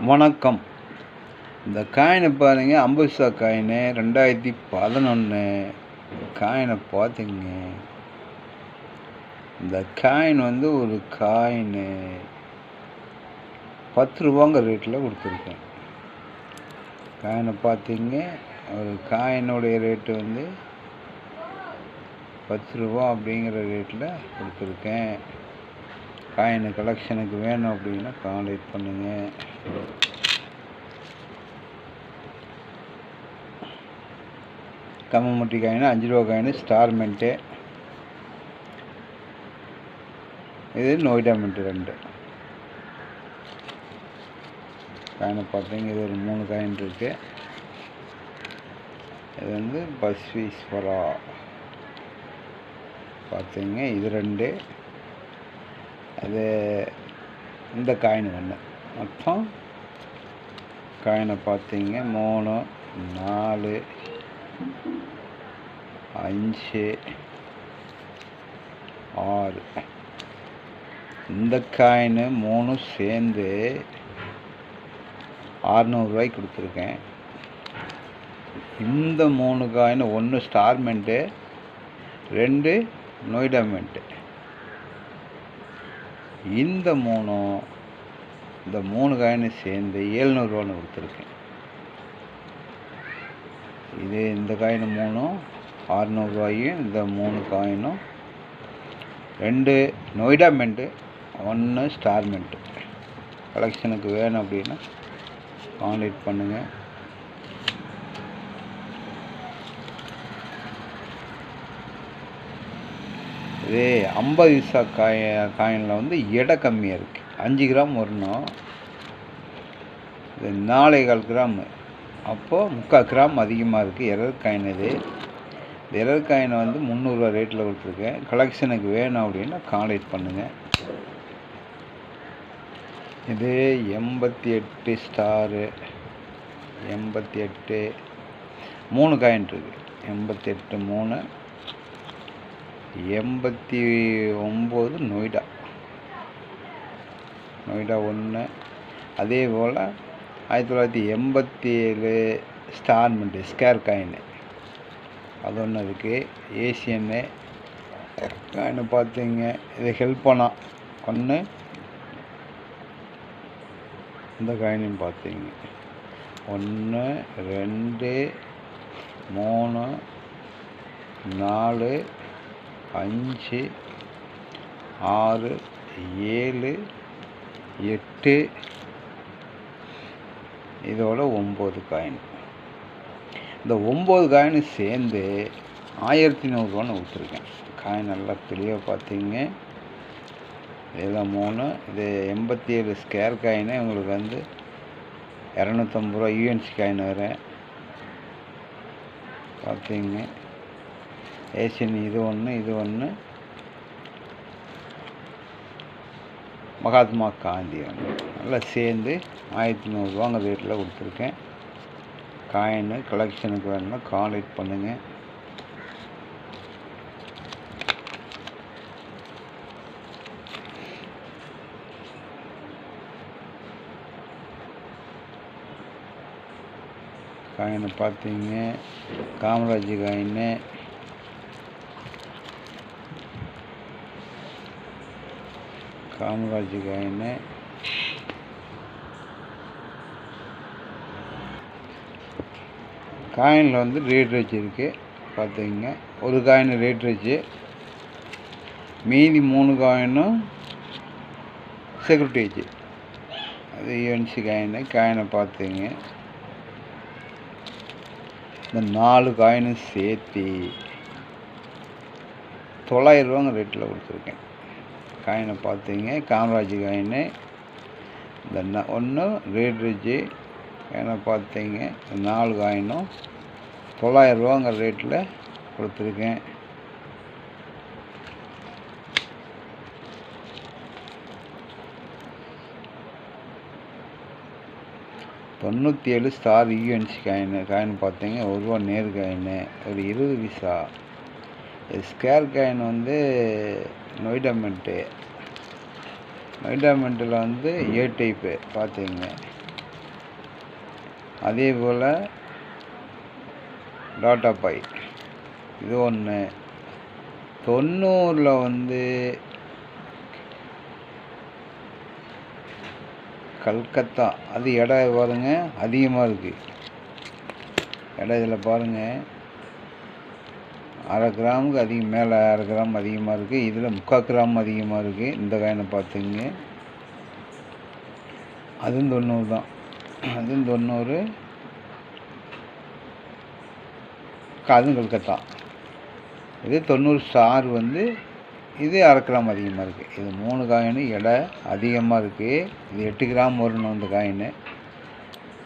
வணக்கம். இந்த காயினை பாருங்க. 50 பைசா காயினு 2011 காயினை பார்த்துங்க. இந்த காயின் வந்து ஒரு காயினு 10 ரூபாங்க ரேட்டில் கொடுத்துருக்கேன். காயினை பார்த்தீங்க. ஒரு காயினுடைய ரேட்டு வந்து 10 ரூபா அப்படிங்கிற ரேட்டில் கொடுத்துருக்கேன். காயின் கலெக்ஷனுக்கு வேணும் அப்படின்னா கான்டாக்ட் பண்ணுங்கள். கம்மமுட்டி காயின் 5 ரூபா காயின் ஸ்டார் மின்ட்டு, இது நோய்டா மின்ட்டு 2 காயினை பார்த்தீங்க. இது ஒரு 3 காயின் இருக்குது. இது வந்து பஸ்வீஸ்வரா பார்த்தீங்க. இது 2. அது இந்த காயின் 1. மொத்தம் காயினை பார்த்தீங்க 3 4 5 6. இந்த காயின் 3 சேர்ந்து 600 ரூபாய்க்கு கொடுத்துருக்கேன். இந்த 3 coin 1 star mint, 2 Noida mint. இந்த 3 காயின் சேர்ந்து 700 ரூபான்னு கொடுத்துருக்கேன். இது இந்த காயின் 3 600 ரூபாயும், இந்த 3 காயினும் 2 நோய்டா மின்ட்டு, 1 ஸ்டார் மின்ட்டு. கலெக்ஷனுக்கு வேணும் அப்படின்னா கான்டாக்ட் பண்ணுங்கள். இது 50 பைசா காயினில் வந்து எடை கம்மியாக இருக்குது. 5 கிராம் வரணும். இது 4.25 கிராம். அப்போது 3/4 கிராம் அதிகமாக இருக்குது. எரர் காயின் இது. எரர் காயினை வந்து 300 ரூபா ரேட்டில் கொடுத்துருக்கேன். கலெக்ஷனுக்கு வேணும் அப்படின்னா கான்டாக்ட் பண்ணுங்கள். இது 88 ஸ்டாரு 88 3 காயின் இருக்குது. 88 3 89 நோய்டா 1. அதே போல் 1987 ஸ்டார் மின்ட்டு ஸ்கேர் காயின் அது ஒன்று இருக்குது. ஏசியன்னு காயின் பார்த்தீங்க. இது ஹெல்ப் பண்ணால் 1. இந்த காயினையும் பார்த்தீங்க 1 2 3 4 5 6 7 8 இதோட 9 காயின். இந்த 9 காயின் சேர்ந்து 1100 ரூபான்னு கொடுத்துருக்கேன். காயின் நல்லா தெளிவாக பார்த்தீங்க. இதில் 3. இது 87 ஸ்கேர் காயினு உங்களுக்கு வந்து 250 ரூபா யூஎன்சி காயின் வேறு பார்த்தீங்க. ஏசியன் இது 1 இது 1 மகாத்மா காந்தி 1 நல்லா சேர்ந்து 1100 ரூபாங்க ரேட்டில் கொடுத்துருக்கேன். காயின் கலெக்ஷனுக்கு வேணும்னா கான்டாக்ட் பண்ணுங்கள். காயினை பார்த்தீங்க. காமராஜ் காயின் காயினில் வந்து ரேட் வச்சு இருக்குது பார்த்தீங்க. ஒரு காயின் ரேட் வச்சு, மீதி 3 காயினும் செக்யூரிட்டி வச்சு. அது யூஎன்சி காயினை பார்த்தீங்க. இந்த 4 காயினும் சேர்த்து 900 ரூபாங்க ரேட்டில் கொடுத்துருக்கேன். காயினை பார்த்தீங்க. காமராஜ் காயின் இந்த 1 ரேட் வச்சு காயினை பார்த்தீங்க. 4 காயினும் 900 ரூபாங்க ரேட்டில் கொடுத்துருக்கேன். தொண்ணூற்றி 7 ஸ்டார் யூஎன்சி காயின் பார்த்தீங்க. 1 ரூபா நேர் காயின் ஒரு 20 பைசா. ஸ்கேர் காயின் வந்து நோய்டா மின்ட்டு. மைடாமெண்ட்டில் வந்து ஏ டைப்பு பார்த்துங்க. அதே போல் டாட்டா பை இது ஒன்று. 90 வந்து கல்கத்தா, அது எடை பாருங்கள் அதிகமாக இருக்குது. எடை இதில் பாருங்கள் 1/2 கிராமுக்கு அதிகம், மேலே 1/2 கிராம் அதிகமாக இருக்குது. இதில் 3/4 கிராம் அதிகமாக இருக்குது. இந்த காயினை பார்த்துங்க, அதுவும் 90 தான். அதுவும் 90, அதுவும் கல்கத்தா. இது 90 ஸ்டார் வந்து இது 1/2 கிராம் அதிகமாக இருக்குது. இது 3 காயினு எடை அதிகமாக இருக்குது. இது 8 கிராம் வரணும் இந்த காயினு.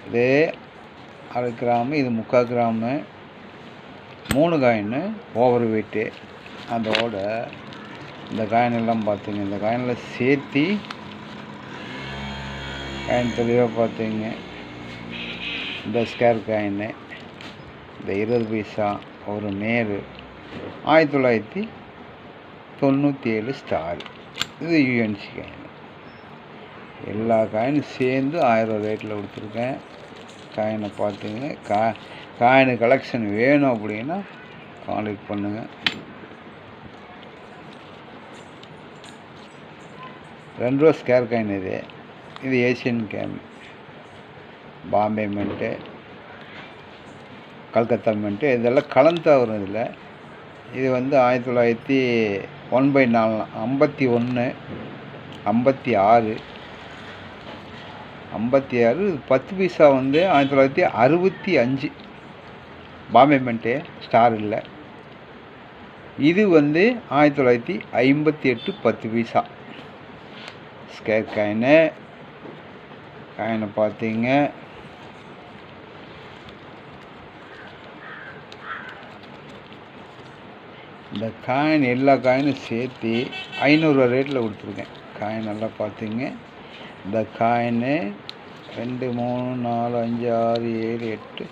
இது 1/2 கிராமு, இது 3/4 கிராமு. 3 coin over weight. அதோட இந்த காயினெல்லாம் பார்த்துங்க, இந்த காயினில் சேர்த்து காயின் தெளிவாக பார்த்துங்க. இந்த ஸ்கேர் காயினு, இந்த 20 பைசா, ஒரு நேரு 1997 ஸ்டார். இது யூஎன்சி காயின். எல்லா காயினும் சேர்ந்து 1000 ரேட்டில் கொடுத்துருக்கேன். காயினை பார்த்துங்க. காயின் கலெக்ஷன் வேணும் அப்படின்னா கான்டாக்ட் பண்ணுங்கள். 2 ரூபா ஸ்கேர் காயின் இது. இது Asian game, Bombay mint, Calcutta mint, இதெல்லாம் கலந்து வரும். இதில் இது வந்து 1901/4 51 56 56. 10 பைசா வந்து 1965 பாம்பே மின்ட்டு, ஸ்டார் இல்லை. இது வந்து 1958 10 பைசா ஸ்கேர் காயினை பார்த்தீங்க. இந்த காயின் எல்லா காயினும் சேர்த்து 500 ரேட்டில் கொடுத்துருக்கேன். காயின் நல்லா பார்த்துங்க. இந்த காயினு 2 3 4 5 6 7 8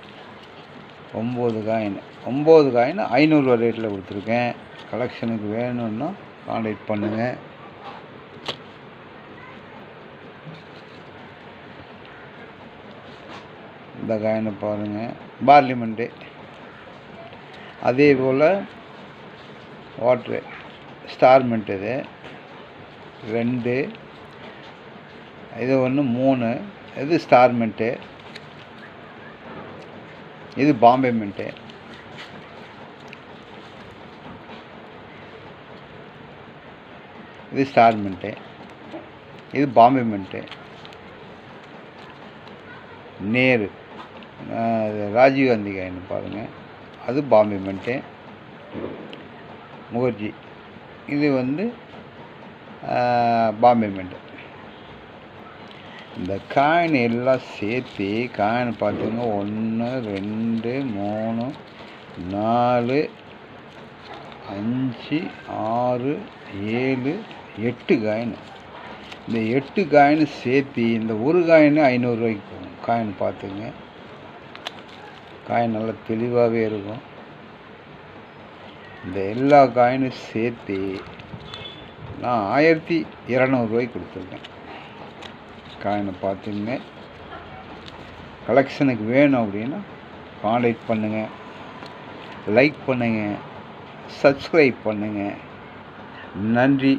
9 காயின், 9 காயின் 500 ரேட்டில் கொடுத்துருக்கேன். கலெக்ஷனுக்கு வேணும்னா கான்டாக்ட் பண்ணுங்கள். இந்த காயினை பாருங்கள், பார்லிமெண்ட்டு. அதே போல் வாட்ரு ஸ்டார் மின்ட், இது 2, இது 1 3. இது ஸ்டார் மின்ட்டு, இது பாம்பே மின்ட்டு. இது ஸ்டார் மின்ட்டு, இது பாம்பே மின்ட்டு. நேரு ராஜீவ்காந்தி காயின் பாருங்கள், அது பாம்பே மின்ட்டு. முகர்ஜி, இது வந்து பாம்பே மின்ட்டு. இந்த காயின் எல்லாம் சேர்த்து காயின் பார்த்துங்க. 1 2 3 4 5 6 7 8 காயின். இந்த 8 காயின் சேர்த்து இந்த ஒரு காயின் 500 ரூபாய்க்கு போகும். காயின் பார்த்துங்க, காயின் நல்லா தெளிவாகவே இருக்கும். இந்த எல்லா காயினும் சேர்த்து நான் 1200 ரூபாய்க்கு கொடுத்துருக்கேன். காயினை பார்த்துங்க. கலெக்ஷனுக்கு வேணும் அப்படின்னா கான்டாக்ட் பண்ணுங்கள், லைக் பண்ணுங்கள், சப்ஸ்கிரைப் பண்ணுங்கள். நன்றி.